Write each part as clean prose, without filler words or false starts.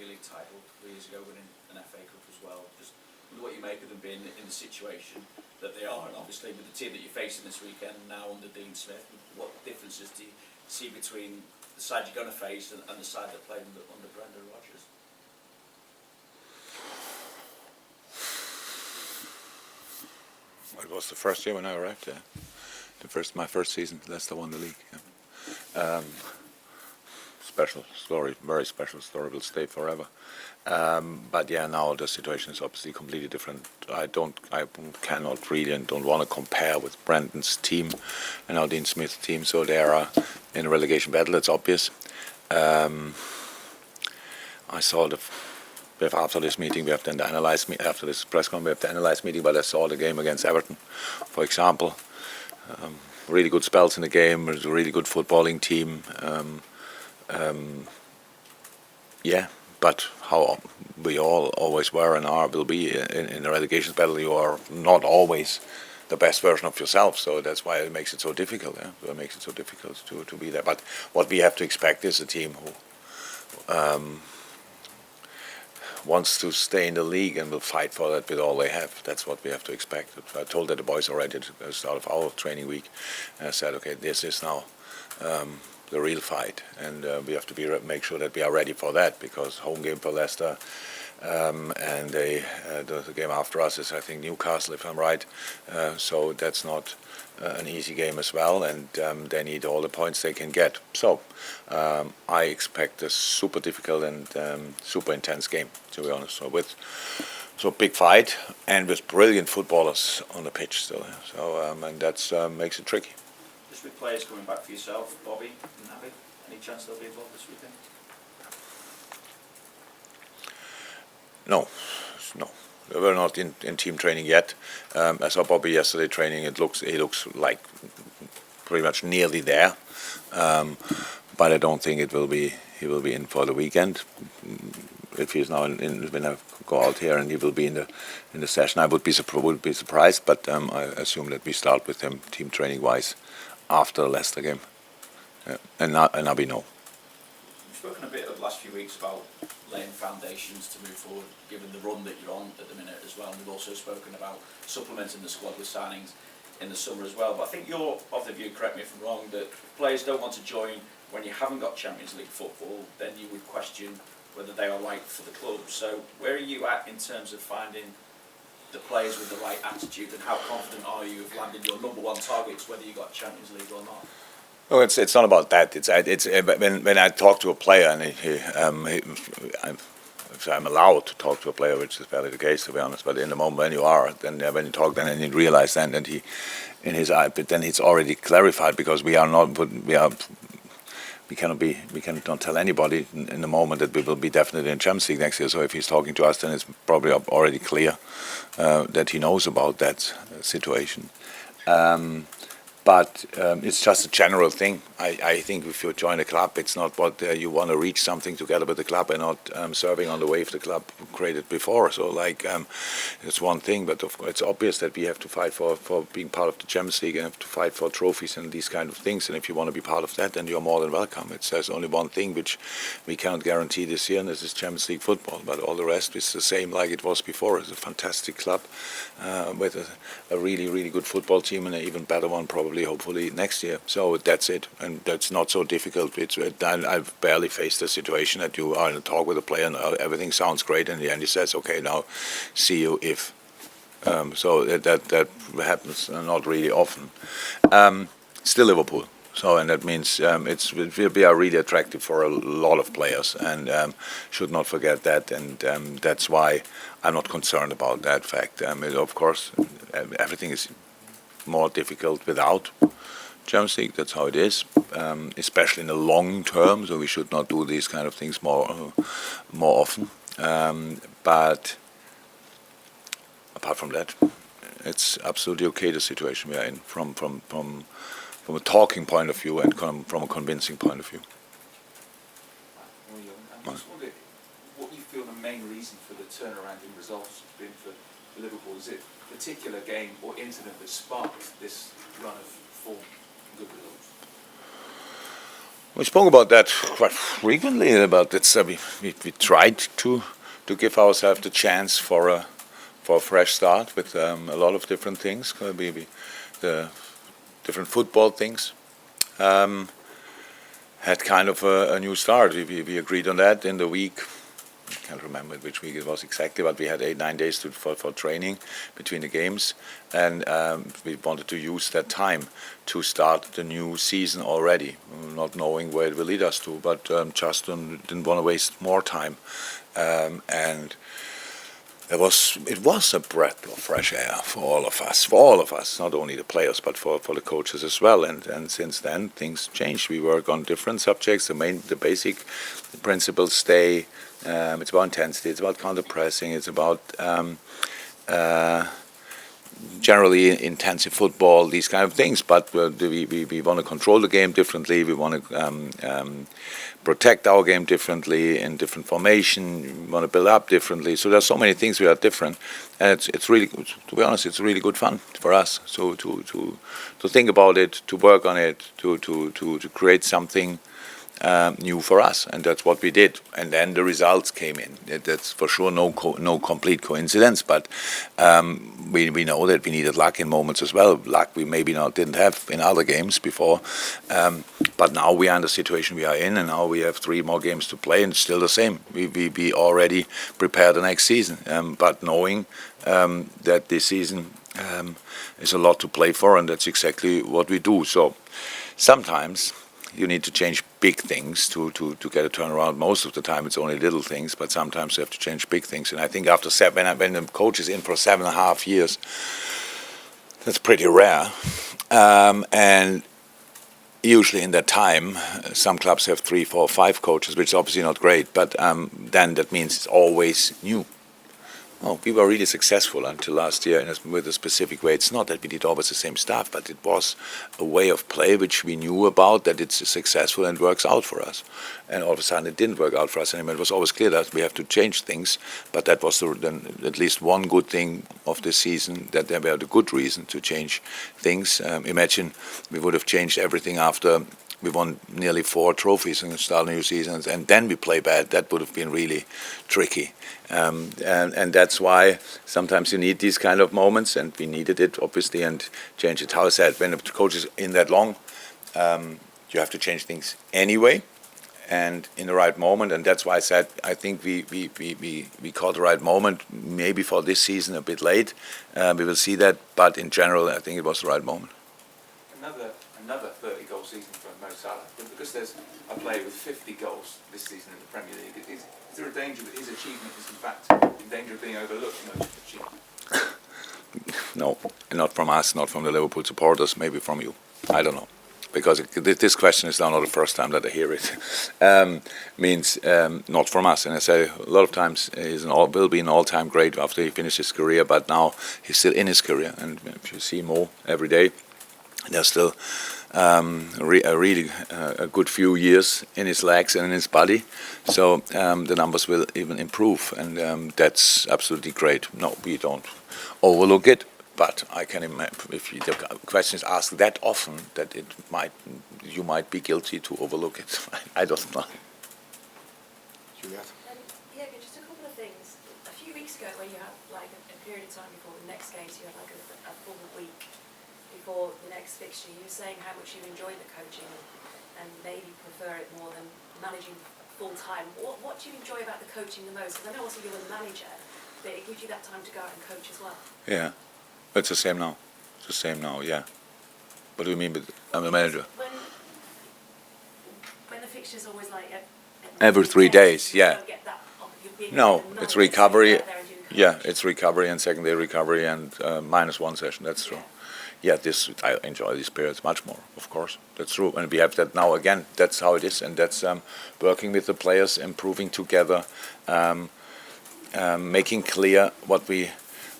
Premier League title 3 years ago, winning an FA Cup as well. Just what you make of them being in the situation that they are, and obviously with the team that you're facing this weekend now under Dean Smith, what differences do you see between the side you're going to face and the side that played under Brendan Rodgers? It was the first year when I arrived there. My first season, Leicester won the league. Yeah. Special story, very special story, will stay forever. But yeah, now the situation is obviously completely different. I cannot really and don't want to compare with Brendan's team and now Dean Smith's team. So they are in a relegation battle. It's obvious. I saw after this meeting, we have to analyze. After this press conference, we have to analyze meeting. But I saw the game against Everton, for example. Really good spells in the game. It was a really good footballing team. Yeah, but how we all always were and will be in the relegation battle, you are not always the best version of yourself. So that's why it makes it so difficult. Yeah? So it makes it so difficult to be there. But what we have to expect is a team who wants to stay in the league and will fight for that with all they have. That's what we have to expect. I told that the boys already at the start of our training week. And I said, okay, this is now the real fight, and we have to make sure that we are ready for that, because home game for Leicester, and the game after us is, I think, Newcastle, if I'm right. So that's not an easy game as well, and they need all the points they can get. So I expect a super difficult and super intense game, to be honest. So big fight, and with brilliant footballers on the pitch still. So and that makes it tricky. Just with players coming back for yourself, Bobby and Naby, any chance they'll be involved this weekend? No. We're not in team training yet. I saw Bobby yesterday training. He looks like pretty much nearly there, but I don't think he will be in for the weekend. If he's now when I go out here and he will be in the session, I would be surprised. But I assume that we start with him team training wise after the Leicester game, and Naby no. You've spoken a bit over the last few weeks about laying foundations to move forward, given the run that you're on at the minute as well. And we've also spoken about supplementing the squad with signings in the summer as well. But I think you're of the view, correct me if I'm wrong, that players don't want to join when you haven't got Champions League football. Then you would question whether they are right for the club. So where are you at in terms of finding the players with the right attitude, and how confident are you of landing your number one targets, whether you got Champions League or not? Oh, it's not about that. It's when I talk to a player, and if I'm allowed to talk to a player, which is fairly the case, to be honest. But in the moment when you are, then when you talk, then you realize then that he, in his eye, but then it's already clarified, because we cannot tell anybody in the moment that we will be definitely in Champions League next year. So if he's talking to us, then it's probably already clear that he knows about that situation. But it's just a general thing. I think if you join a club, it's not what you want to reach something together with the club and not serving on the wave the club created before. So it's one thing, but of course it's obvious that we have to fight for being part of the Champions League and have to fight for trophies and these kind of things. And if you want to be part of that, then you're more than welcome. There's only one thing which we cannot guarantee this year, and this is Champions League football. But all the rest is the same like it was before. It's a fantastic club with a really, really good football team, and an even better one probably, hopefully, next year. So that's it, and that's not so difficult. I've barely faced a situation that you are in a talk with a player and everything sounds great, and in the end he says, okay, now see you if. So that happens not really often. Still Liverpool. So, and that means it will be really attractive for a lot of players, and should not forget that. And that's why I'm not concerned about that fact. Of course, everything is more difficult without Champions League. That's how it is, especially in the long term. So we should not do these kind of things more often. But apart from that, it's absolutely okay, the situation we are in from a talking point of view and from a convincing point of view. I just wondered what you feel the main reason for the turnaround in results has been for Liverpool. Is it a particular game or incident that sparked this run of form and good results? We spoke about that quite frequently. About that, we tried to give ourselves the chance for a fresh start with a lot of different things. Maybe the different football things. Had kind of a new start. We agreed on that in the week. I can't remember which week it was exactly, but we had 8-9 days for training between the games, and we wanted to use that time to start the new season already, not knowing where it will lead us to, but just didn't want to waste more time, and it was a breath of fresh air for all of us, not only the players but for the coaches as well. And since then things changed. We work on different subjects. The basic principles stay. It's about intensity. It's about counter pressing. It's about generally intensive football. These kind of things. But we want to control the game differently. We want to protect our game differently in different formation. We want to build up differently. So there's so many things that are different, and it's really, to be honest, it's really good fun for us. So to think about it, to work on it, to create something new for us, and that's what we did. And then the results came in. That's for sure no complete coincidence, but we know that we needed luck in moments as well. Luck we maybe didn't have in other games before, but now we are in the situation we are in, and now we have 3 more games to play, and it's still the same. We already prepare the next season, but knowing that this season is a lot to play for, and that's exactly what we do. So sometimes you need to change big things to get a turnaround. Most of the time it's only little things, but sometimes you have to change big things. And I think after when the coach is in for 7.5 years, that's pretty rare. And usually in that time, some clubs have 3, 4, 5 coaches, which is obviously not great, but then that means it's always new. Oh, we were really successful until last year with a specific way. It's not that we did always the same stuff, but it was a way of play which we knew about, that it's successful and works out for us. And all of a sudden it didn't work out for us anymore. It was always clear that we have to change things, but that was at least one good thing of this season, that there were the good reason to change things. Imagine we would have changed everything after we won nearly 4 trophies in the start of the new season, and then we play bad. That would have been really tricky. And that's why sometimes you need these kind of moments, and we needed it, obviously, and change it. How I said, when the coach is in that long, you have to change things anyway, and in the right moment. And that's why I said I think we caught the right moment, maybe for this season a bit late. We will see that, but in general, I think it was the right moment. Another 30-goal season for Mo Salah, but because there's a player with 50 goals this season in the Premier League, is there a danger that his achievement is in fact in danger of being overlooked? No, not from us, not from the Liverpool supporters, maybe from you. I don't know, because this question is now not the first time that I hear it. Means not from us, and I say a lot of times will be an all-time great after he finishes his career, but now he's still in his career, and if you see Mo every day, there's still a good few years in his legs and in his body, so the numbers will even improve, and that's absolutely great. No, we don't overlook it, but I can imagine if the question is asked that often that you might be guilty to overlook it. I don't know. Yeah, but just a couple of things. A few weeks ago, when you had like a period of time before the next game, so you had like a full week before the next fixture, you were saying how much you enjoy the coaching and maybe prefer it more than managing full time. What do you enjoy about the coaching the most? Because I know also you're the manager, but it gives you that time to go out and coach as well. Yeah, it's the same now. It's the same now. Yeah. What do you mean? I'm the manager. When the fixture's always like every 3 days. Yeah. No, it's recovery. Yeah, it's recovery and second day recovery and -1 session. That's true. Yeah, I enjoy these periods much more, of course. That's true. And we have that now again. That's how it is. And that's working with the players, improving together, making clear what we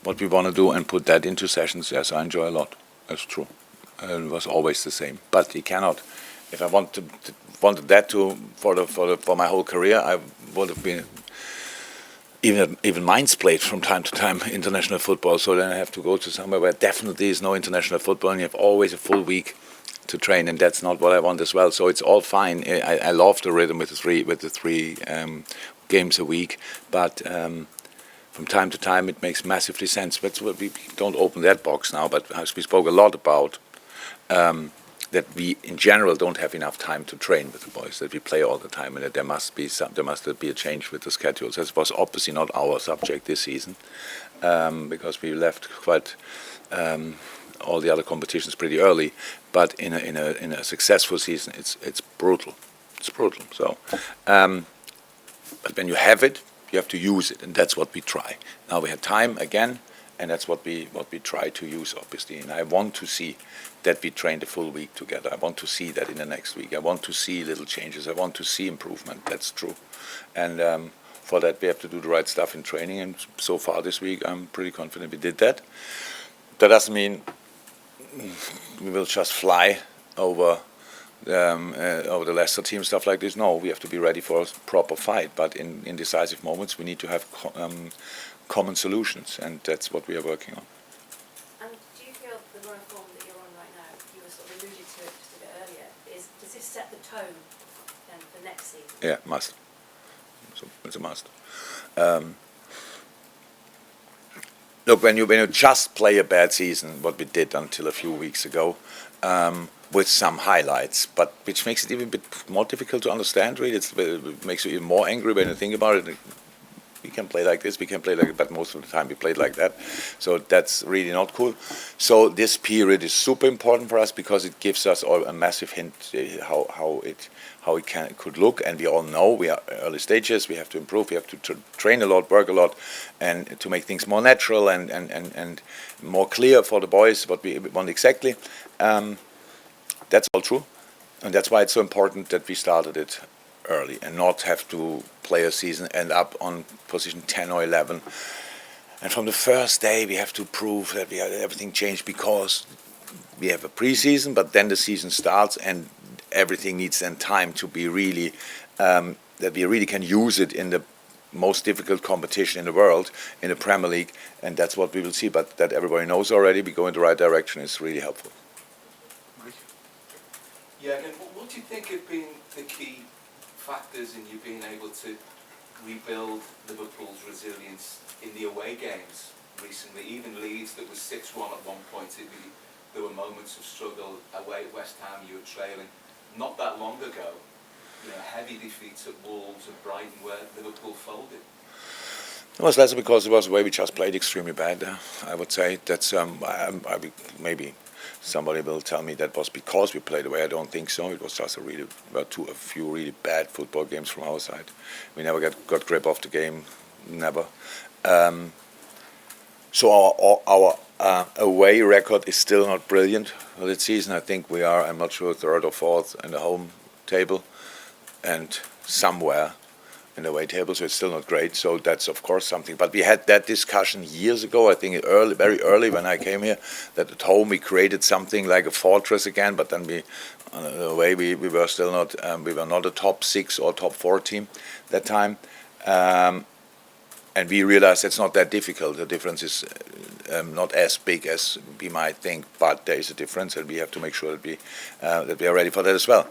want to do and put that into sessions. Yes, I enjoy a lot. That's true. It was always the same. But you cannot. If I wanted that for my whole career, I would have been even minds played from time to time international football. So then I have to go to somewhere where definitely is no international football, and you have always a full week to train, and that's not what I want as well. So it's all fine. I love the rhythm with the three games a week, but from time to time it makes massively sense. But we don't open that box now. But as we spoke a lot about. That we in general don't have enough time to train with the boys, that we play all the time, and that there must be a change with the schedules. That was obviously not our subject this season, because we left quite all the other competitions pretty early. But in a successful season, it's brutal. It's brutal. So, but when you have it, you have to use it, and that's what we try. Now we have time again. And that's what we try to use, obviously. And I want to see that we train the full week together. I want to see that in the next week. I want to see little changes. I want to see improvement. That's true. And for that, we have to do the right stuff in training. And so far this week, I'm pretty confident we did that. That doesn't mean we will just fly over the Leicester team, stuff like this. No, we have to be ready for a proper fight. But in decisive moments, we need to have common solutions, and that's what we are working on. And do you feel the run of form that you're on right now, you were sort of alluded to it just a bit earlier, does this set the tone then for next season? Yeah, must. So it's a must. Look, when you just play a bad season, what we did until a few weeks ago, with some highlights, but which makes it even a bit more difficult to understand, really. It makes you even more angry when you think about it. We can play like this, we can play like that, but most of the time we played like that. So that's really not cool. So this period is super important for us because it gives us all a massive hint how it could look. And we all know we are early stages. We have to improve. We have to train a lot, work a lot, and to make things more natural and more clear for the boys what we want exactly. That's all true, and that's why it's so important that we started it early and not have to play a season, end up on position 10 or 11. And from the first day, we have to prove that we have everything changed because we have a pre-season, but then the season starts and everything needs then time to be really, that we really can use it in the most difficult competition in the world, in the Premier League, and that's what we will see. But that everybody knows already, we go in the right direction is really helpful. Yeah, again, what do you think have been the key factors in you being able to rebuild Liverpool's resilience in the away games recently? Even Leeds, that was 6-1 at one point, there were moments of struggle. Away at West Ham, you were trailing. Not that long ago, heavy defeats at Wolves and Brighton where Liverpool folded. It was less because it was the way we just played extremely bad. I would say that's maybe somebody will tell me that was because we played away. I don't think so. It was just a few really bad football games from our side. We never got grip of the game, never. So our away record is still not brilliant for this season. I think we are, I'm not sure, third or fourth in the home table and somewhere in the away table, so it's still not great. So that's of course something. But we had that discussion years ago, I think very early when I came here, that at home we created something like a fortress again, but then away we were still not, we were not a top 6 or top 4 team that time. And we realized it's not that difficult. The difference is not as big as we might think, but there is a difference, and we have to make sure that we are ready for that as well.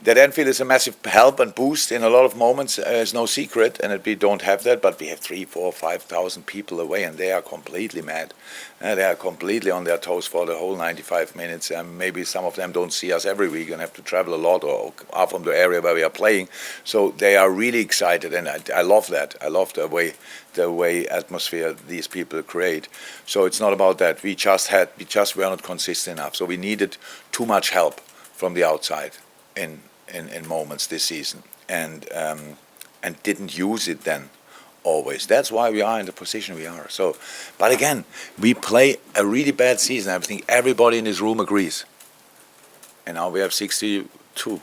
That Anfield is a massive help and boost in a lot of moments. It's no secret, and we don't have that, but we have 3,000, 4,000, 5,000 people away, and they are completely mad. They are completely on their toes for the whole 95 minutes. Maybe some of them don't see us every week and have to travel a lot or are from the area where we are playing. So they are really excited, and I love that. I love the way atmosphere these people create. So it's not about that. We just were not consistent enough. So we needed too much help from the outside in moments this season, and didn't use it then always. That's why we are in the position we are. So, but again, we play a really bad season. I think everybody in this room agrees. And now we have 62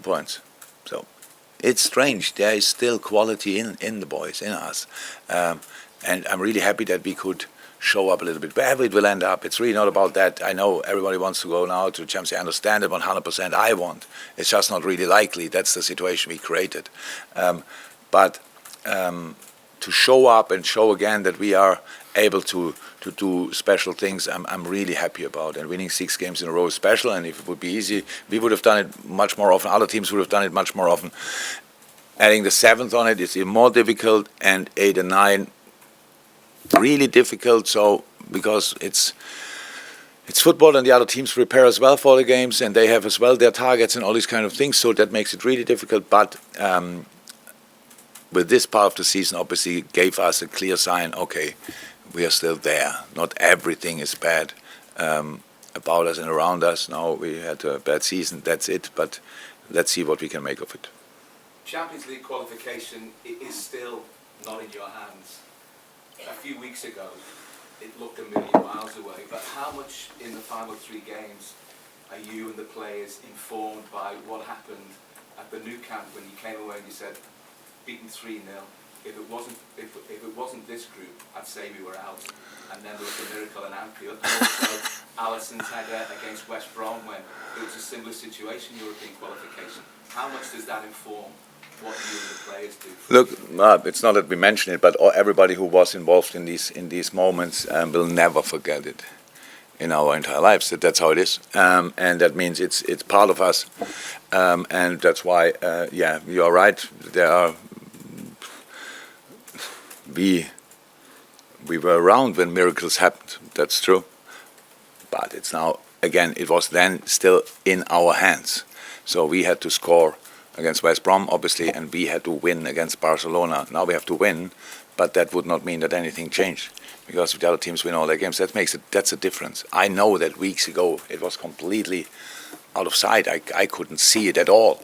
points. So it's strange. There is still quality in the boys, in us, and I'm really happy that we could show up a little bit. Wherever it will end up, it's really not about that. I know everybody wants to go now to the Champions League. I understand it 100%. I want. It's just not really likely. That's the situation we created. But to show up and show again that we are able to do special things, I'm really happy about. And winning 6 games in a row is special. And if it would be easy, we would have done it much more often. Other teams would have done it much more often. Adding the 7th on it is even more difficult, and 8 and 9 really difficult. So because it's football, and the other teams prepare as well for the games, and they have as well their targets and all these kind of things. So that makes it really difficult. But with this part of the season, obviously gave us a clear sign. Okay, we are still there. Not everything is bad about us and around us. Now we had a bad season. That's it. But let's see what we can make of it. Champions League qualification is still not in your hands. A few weeks ago, it looked a million miles away. But how much in the final 3 games are you and the players informed by what happened at the Nou Camp when you came away and you said, beaten 3-0? If it wasn't this group, I'd say we were out. And then there was the miracle in Anfield. And also Alisson's header against West Brom when it was a similar situation, European qualification. How much does that inform what you and the players do? Look, it's not that we mention it, but everybody who was involved in these moments will never forget it in our entire lives. That's how it is, and that means it's part of us, and that's why, yeah, you are right. There are we were around when miracles happened. That's true, but it's now again. It was then still in our hands, so we had to score against West Brom, obviously, and we had to win against Barcelona. Now we have to win, but that would not mean that anything changed, because if the other teams win all their games, that's a difference. I know that weeks ago it was completely out of sight. I couldn't see it at all,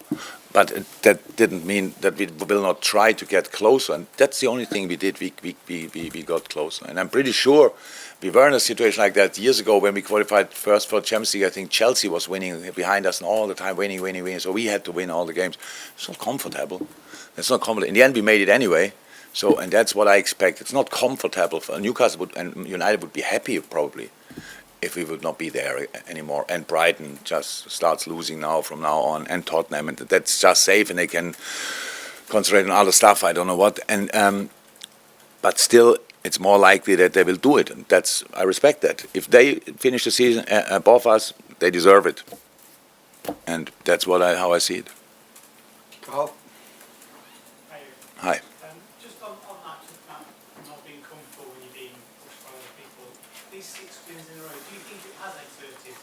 but that didn't mean that we will not try to get closer. And that's the only thing we did. We got closer, and I'm pretty sure we were in a situation like that years ago when we qualified first for Champions League. I think Chelsea was winning behind us and all the time, winning. So we had to win all the games. It's not comfortable. It's not comfortable. In the end, we made it anyway. So, and that's what I expect. It's not comfortable. For Newcastle and United would be happy probably if we would not be there anymore. And Brighton just starts losing from now on, and Tottenham, and that's just safe, and they can concentrate on other stuff. I don't know what. And but still, it's more likely that they will do it, and I respect that. If they finish the season above us, they deserve it, and that's how I see it. Carl? Hi. Just on that not being comfortable when you're being pushed by other people, these 6 wins in a row, do you think it has exerted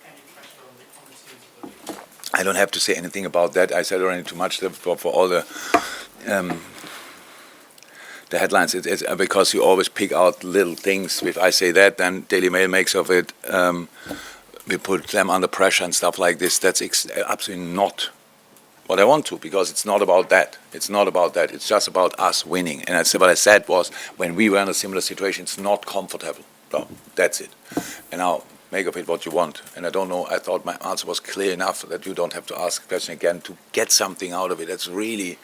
any pressure on the team's ability? I don't have to say anything about that. I said already too much for all the headlines. It's because you always pick out little things. If I say that, then Daily Mail makes of it. We put them under pressure and stuff like this. That's absolutely not what I want to, because it's not about that. It's not about that. It's just about us winning. And what I said was, when we were in a similar situation, it's not comfortable. So that's it. And now make of it what you want. And I don't know. I thought my answer was clear enough that you don't have to ask the question again to get something out of it. That's really,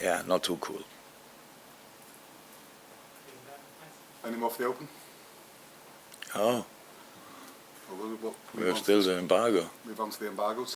yeah, not too cool. Any more for the Open? Oh, Or we'll we have still the embargo. move on to the embargoes.